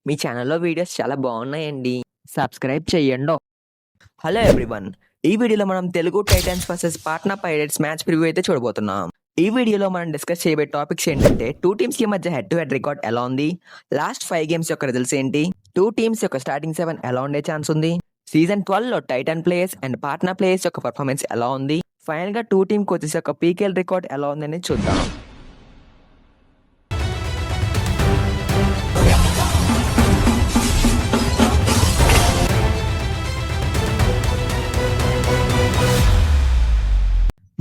మీ ఛానల్‌లో వీడియోస్ చాలా బాగున్నాయండి. సబ్స్క్రైబ్ చేయండో. Hello everyone. ఈ వీడియోలో మనం Telugu Titans versus Patna Pirates match preview అయితే చూడబోతున్నాం. ఈ వీడియోలో మనం డిస్కస్ చేయబోయే టాపిక్స్ ఏంటంటే 2 టీమ్స్‌కి మధ్య హెడ్ టు హెడ్ రికార్డ్ ఎలా ఉంది? లాస్ట్ 5 గేమ్స్ యొక్క రిజల్ట్స్ ఏంటి? 2 టీమ్స్ యొక్క స్టార్టింగ్ 7 ఎలా ఉండే ఛాన్స్ ఉంది? సీజన్ 12లో Titan players and Patna players యొక్క పర్ఫార్మెన్స్ ఎలా ఉంది? ఫైనల్‌గా 2 టీమ్ కోచెస్ యొక్క పీకేఎల్ రికార్డ్ ఎలా ఉందనేది చూద్దాం.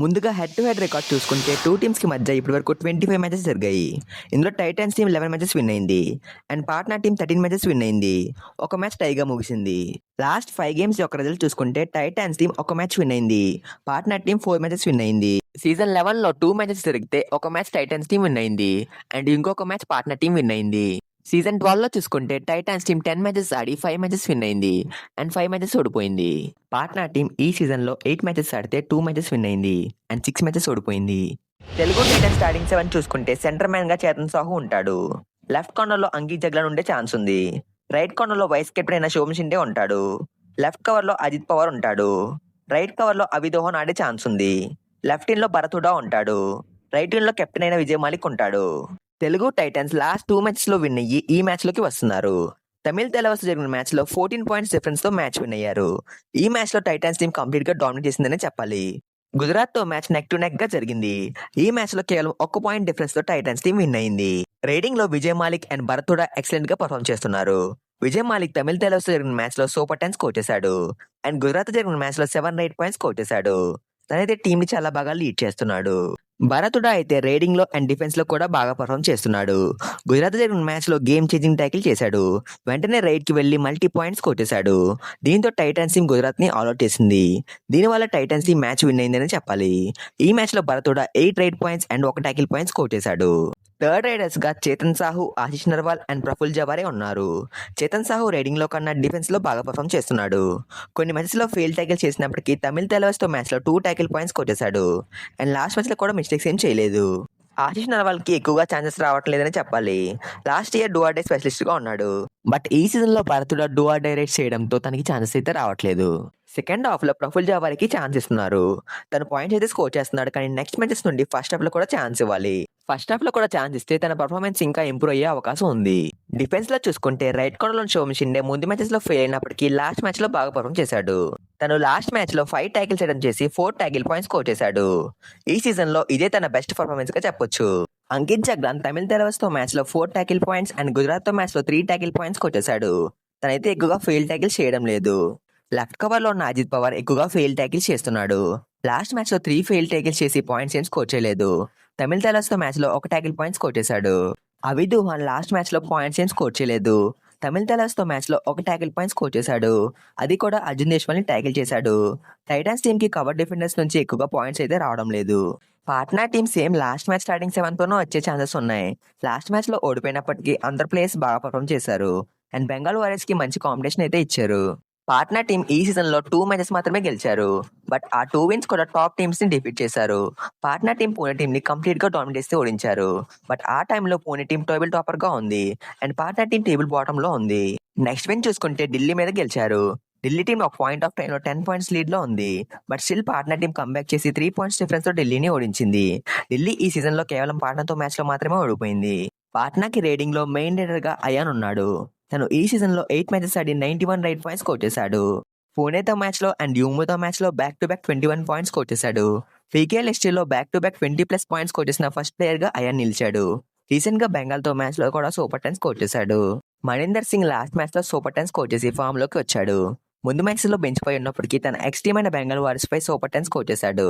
ముందుగా హెడ్ టు హెడ్ రికార్డ్ చూసుకుంటే 2 టీమ్స్‌కి మధ్య ఇప్పటివరకు 25 మ్యాచెస్ జరిగాయి. ఇందులో టైటాన్స్ టీమ్ 11 మ్యాచెస్ విన్ అయింది. And Patna team 13 matches win అయింది. ఒక మ్యాచ్ టైగా ముగిసింది. లాస్ట్ 5 గేమ్స్ యొక్క రిజల్ట్ చూసుకుంటే టైటాన్స్ టీమ్ ఒక మ్యాచ్ విన్ అయింది. పాట్నా టీమ్ 4 మ్యాచెస్ విన్ అయింది. సీజన్ 11లో 2 మ్యాచెస్ జరిగితే ఒక మ్యాచ్ టైటాన్స్ టీమ్ విన్ అయింది. అండ్ ఇంకొక మ్యాచ్ పాట్నా టీమ్ విన్ అయింది. సీజన్ 12లో చూసుకుంటే టైటాన్స్ టీమ్ 10 మ్యాచెస్ ఆడి 5 మ్యాచెస్ విన్ అయింది. అండ్ 5 మ్యాచెస్ ఓడిపోయింది. పాట్నా టీమ్ ఈ సీజన్లో 8 మ్యాచెస్ ఆడితే 2 మ్యాచెస్ విన్ అయింది. అండ్ 6 మ్యాచెస్ ఓడిపోయింది. తెలుగు టైటన్స్ స్టార్టింగ్ 7 చూసుకుంటే సెంటర్ మ్యాన్ గా చేతన్ సాహు ఉంటాడు. లెఫ్ట్ కార్నర్ లో అంకిత్ జగ్లన్ ఉండే ఛాన్స్ ఉంది. రైట్ కార్నర్ లో వైస్ కెప్టెన్ అయిన శోభన్ షిండే ఉంటాడు. లెఫ్ట్ కవర్ లో అజిత్ పవార్ ఉంటాడు. రైట్ కవర్ లో అభిదోహన్ ఆడే ఛాన్స్ ఉంది. లెఫ్ట్ ఇన్ లో భరత్ హుడా ఉంటాడు. రైట్ ఇన్ లో కెప్టెన్ అయిన విజయ్ మాలిక్ ఉంటాడు. తెలుగు టైటన్స్ లాస్ట్ 2 మ్యాచెస్ లో విన్ అయ్యి ఈ మ్యాచ్ లోకి వస్తున్నారు. తమిళ తెలవస్ జరిగిన మ్యాచ్ లో 14 పాయింట్స్ డిఫరెన్స్ తో మ్యాచ్ విన్ అయ్యారు. ఈ మ్యాచ్ లో టైటన్స్ టీం కంప్లీట్ గా డామినేట్ చేసిందనే చెప్పాలి. గుజరాత్ తో మ్యాచ్ నెక్ టు నెక్ గా జరిగింది. ఈ మ్యాచ్ లో కేవలం 1 పాయింట్ డిఫరెన్స్ తో టైటన్స్ టీం విన్ అయింది. రేటింగ్ లో విజయ్ మాలిక్ అండ్ భరత్ హుడా ఎక్సలెంట్ గా పర్ఫామ్ చేస్తున్నారు. విజయ్ మాలిక్ తమిళ తెలవస్ జరిగిన మ్యాచ్ లో సూపర్ 10 స్కోర్ చేశాడు. అండ్ గుజరాత్ జరిగిన మ్యాచ్ లో 7 పాయింట్స్ స్కోర్ చేశాడు. తనైతే టీం ని చాలా బాగా లీడ్ చేస్తున్నాడు. భరత్ హుడా అయితే రేడింగ్ లో అండ్ డిఫెన్స్ లో కూడా బాగా పర్ఫామ్ చేస్తున్నాడు. గుజరాత్ జరిగిన మ్యాచ్ లో గేమ్ చేంజింగ్ ట్యాకిల్ చేశాడు. వెంటనే రైట్ కి వెళ్లి మల్టీ పాయింట్స్ కొట్టేశాడు. దీంతో టైటన్స్ టీం గుజరాత్ ని ఆల్అౌట్ చేసింది. దీనివల్ల టైటన్స్ టీం మ్యాచ్ విన్ అయిందని చెప్పాలి. ఈ మ్యాచ్ లో Bharat Hooda 8 raid points and 1 tackle points కొట్టేశాడు. థర్డ్ రైడర్స్ గా చేతన్ సాహు, ఆశిష్ నర్వాల్ అండ్ ప్రఫుల్ జవారే ఉన్నారు. చేతన్ సాహు రైడింగ్ లో కన్నా డిఫెన్స్ లో బాగా పర్ఫామ్ చేస్తున్నాడు. కొన్ని మ్యాచెస్ లో ఫెయిల్ ట్యాకిల్ చేసినప్పటికీ తమిళ తెలవస్ తో మ్యాచ్ లో 2 ట్యాకిల్ పాయింట్స్ కొట్టేశాడు. అండ్ లాస్ట్ మ్యాచ్ లో కూడా మిస్టేక్స్ ఏం చేయలేదు. ఆశిష్ నర్వాల్ కి ఎక్కువగా ఛాన్సెస్ రావట్లేదని చెప్పాలి. Last year do or die specialist గా ఉన్నాడు. బట్ ఈ సీజన్ లో Bharat Hooda do or die rate చేయడంతో తనకి ఛాన్సెస్ అయితే రావట్లేదు. సెకండ్ హాఫ్ లో ప్రఫుల్ జవారికి ఛాన్స్ ఇస్తున్నారు. తను పాయింట్స్ అయితే స్కోర్ చేస్తున్నాడు. కానీ నెక్స్ట్ మ్యాచెస్ నుండి ఫస్ట్ హాఫ్ లో కూడా ఛాన్స్ ఇవ్వాలి. ఫస్ట్ హాఫ్ లో కూడా ఛాన్స్ ఇస్తే తన పర్ఫార్మెన్స్ ఇంకా ఇంప్రూవ్ అయ్యే అవకాశం ఉంది. డిఫెన్స్ లో చూసుకుంటే రైట్ కార్నర్ లో శోభన్ షిండే ముందు మ్యాచెస్ లో ఫెయిల్ అయినప్పటికీ లాస్ట్ మ్యాచ్ లో బాగా పర్ఫామ్ చేశాడు. తను లాస్ట్ మ్యాచ్ లో 5 ట్యాకిల్స్ చేయడం చేసి 4 ట్యాకిల్ పాయింట్స్ స్కోర్ చేశాడు. ఈ సీజన్ లో ఇదే తన బెస్ట్ పర్ఫార్మెన్స్ గా చెప్పొచ్చు. అంకిత్ జగ్లన్ తమిళ తెలవస్ తో మ్యాచ్ లో 4 ట్యాకిల్ పాయింట్స్ అండ్ గుజరాత్ తో మ్యాచ్ లో 3 ట్యాకిల్ పాయింట్స్ కొట్టేశాడు. తనైతే ఎక్కువగా ఫెయిల్ ట్యాకిల్ చేయడం లేదు. లెఫ్ట్ కవర్ లో ఉన్న అజిత్ పవార్ ఎక్కువగా ఫెయిల్ ట్యాకిల్స్ చేస్తున్నాడు. లాస్ట్ మ్యాచ్ లో 3 ఫెయిల్ ట్యాకిల్స్ చేసి పాయింట్స్ ఏం స్కోర్ చేయలేదు. తమిళ తెలవస్ తో మ్యాచ్ లో 1 ట్యాకిల్ పాయింట్స్ కొట్టేశాడు. అభిదోహన్ లాస్ట్ మ్యాచ్ లో పాయింట్స్ ఏం స్కోర్ చేయలేదు. తమిళ తెలవస్ తో మ్యాచ్ లో 1 ట్యాకిల్ పాయింట్స్ స్కోర్ చేశాడు. అది కూడా అర్జున్ దేశ్వాల్ ని ట్యాకిల్ చేశాడు. టైటన్స్ టీమ్ కి కవర్ డిఫెండర్స్ నుంచి ఎక్కువగా పాయింట్స్ అయితే రావడం లేదు. Patna team same last match starting 7 తోనూ వచ్చే ఛాన్సెస్ ఉన్నాయి. లాస్ట్ మ్యాచ్ లో ఓడిపోయినప్పటికీ అందరు ప్లేయర్స్ బాగా పర్ఫామ్ చేశారు. అండ్ బెంగాల్ వారియర్స్ కి మంచి కాంపిటీషన్ అయితే ఇచ్చారు. పాట్నా టీం ఈ సీజన్ లో 2 మ్యాచెస్ మాత్రమే గెలిచారు. బట్ ఆ 2 విన్స్ కూడా టాప్ టీమ్స్ ని డిఫీట్ చేశారు. పాట్నా టీం పూణే టీం ని కంప్లీట్ గా డామినేట్ చేసి ఓడించారు. బట్ ఆ టైంలో పూణే టీం టేబుల్ టాపర్ గా ఉంది. And Patna team table bottom లో ఉంది. నెక్స్ట్ విన్ చూసుకుంటే ఢిల్లీ మీద గెలిచారు. ఢిల్లీ టీం ఒక పాయింట్ ఆఫ్ టైం లో 10 పాయింట్స్ లీడ్ లో ఉంది. But still Patna team comeback చేసి 3 పాయింట్స్ డిఫరెన్స్ తో ఢిల్లీని ఓడించింది. ఢిల్లీ ఈ సీజన్ లో కేవలం పాట్నాతో మ్యాచ్ లో మాత్రమే ఓడిపోయింది. పాట్నాకి రేడింగ్ లో మెయిన్ లీడర్ గా అయాన్ ఉన్నాడు. తను ఈ సీజన్ లో 8 మ్యాచెస్ ఆడి 91 రైట్ పాయింట్స్ కొట్టేశాడు. పూణేతో మ్యాచ్ లో అండ్ యూముతో మ్యాచ్ లో బ్యాక్ టు బ్యాక్ 21 పాయింట్స్ కొట్టేశాడు. పీకేఎల్ హిస్టరీలో బ్యాక్ టు బ్యాక్ 20+ పాయింట్స్ కొట్టేసిన ఫస్ట్ ప్లేయర్ గా అయాన్ నిలిచాడు. రీసెంట్ గా బెంగాల్ తో మ్యాచ్ లో కూడా సూపర్ 10 స్కోర్ చేశాడు. మణీందర్ సింగ్ లాస్ట్ మ్యాచ్ లో సూపర్ 10 స్కోర్ చేసి ఫామ్ లోకి వచ్చాడు. ముందు మ్యాచ్ లో బెంచ్ పై ఉన్నప్పటికీ తన ఎక్స్ టీమ్ అయిన బెంగాల్ వారియర్స్ పై సూపర్ 10 స్కోర్ చేశాడు.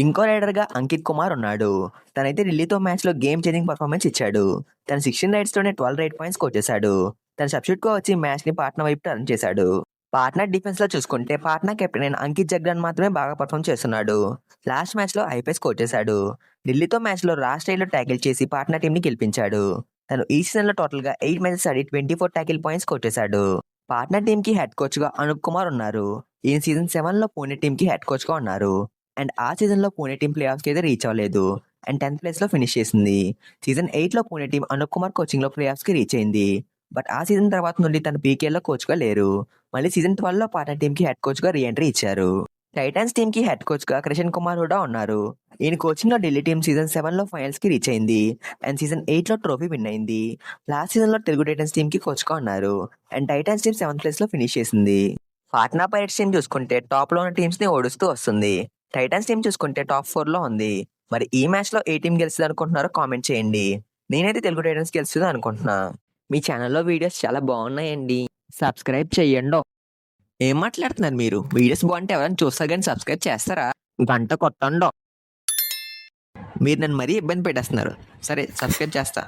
ఇంకో రైడర్ గా అంకిత్ కుమార్ ఉన్నాడు. తనైతే ఢిల్లీతో మ్యాచ్ లో గేమ్ చేంజింగ్ పర్ఫార్మెన్స్ ఇచ్చాడు. తన 16 రైడ్స్ తోనే 12 రైడ్ పాయింట్స్ స్కోర్ చేశాడు. తన సబ్స్టిట్యూట్ గా వచ్చి మ్యాచ్ ని పాట్నా వైపు టర్న్ చేశాడు. పాట్నా డిఫెన్స్ లో చూసుకుంటే పాట్నా కెప్టెన్ అయిన అంకిత్ జగ్లన్ మాత్రమే బాగా పర్ఫామ్ చేస్తున్నాడు. లాస్ట్ మ్యాచ్ లో ఐపై స్కోర్ చేశాడు. ఢిల్లీతో మ్యాచ్ లో లాస్ట్ రైడ్ లో ట్యాకిల్ చేసి పాట్నా టీం ని గెలిపించాడు. తను ఈ సీజన్ లో టోటల్ గా 8 మ్యాచెస్ ఆడి 24 ట్యాకిల్ పాయింట్స్ కొట్టేశాడు. పాట్నా టీం కి హెడ్ కోచ్ గా అనూప్ కుమార్ ఉన్నారు. ఈ సీజన్ 7 లో పూణే టీం కి హెడ్ కోచ్ గా ఉన్నారు. అండ్ ఆ సీజన్ లో పూణే టీం ప్లే ఆఫ్స్ కి అయితే రీచ్ అవ్వలేదు. అండ్ 10th ప్లేస్ లో ఫినిష్ చేసింది. సీజన్ 8 లో పూణే టీం అనూప్ కుమార్ కోచింగ్ లో ప్లే ఆఫ్స్ కి రీచ్ అయింది. బట్ ఆ సీజన్ తర్వాత నుండి తను పీకేలో కోచ్‌గా లేరు. మళ్ళీ సీజన్ 12లో పార్ట్నర్ టీమ్‌కి హెడ్ కోచ్‌గా రీ ఎంట్రీ ఇచ్చారు. టైటాన్స్ టీమ్‌కి హెడ్ కోచ్‌గా క్రిషన్ కుమార్ హుడా ఉన్నారు. ఈయన కోచింగ్‌లో ఢిల్లీ టీమ్ సీజన్ 7లో ఫైనల్స్‌కి రీచ్ అయింది. అండ్ సీజన్ 8లో ట్రోఫీ విన్ అయింది. లాస్ట్ సీజన్‌లో తెలుగు టైటన్స్ టీమ్‌కి కోచ్‌గా ఉన్నారు. అండ్ టైటాన్స్ టీమ్ 7th ప్లేస్‌లో ఫినిష్ చేసింది. పాట్నా పైరేట్స్ టీమ్ చూసుకుంటే టాప్‌లో ఉన్న టీమ్స్‌ని ఓడిస్తూ వస్తుంది. టైటాన్స్ టీమ్ చూసుకుంటే టాప్ 4లో ఉంది. మరి ఈ మ్యాచ్‌లో ఏ టీమ్ గెలుస్తది అనుకుంటున్నారో కామెంట్ చేయండి. నేనైతే తెలుగు టైటన్స్ గెలుస్తది అనుకుంటున్నా. మీ ఛానల్‌లో వీడియోస్ చాలా బాగున్నాయండి. సబ్స్క్రైబ్ చెయ్యండో. ఏం మాట్లాడుతున్నారు మీరు? వీడియోస్ బాగుంటే ఎవరైనా చూస్తారు గానీ సబ్స్క్రైబ్ చేస్తారా? గంట కొట్టండో. మీరు నన్ను మరీ ఇబ్బంది పెట్టేస్తున్నారు. సరే సబ్స్క్రైబ్ చేస్తా.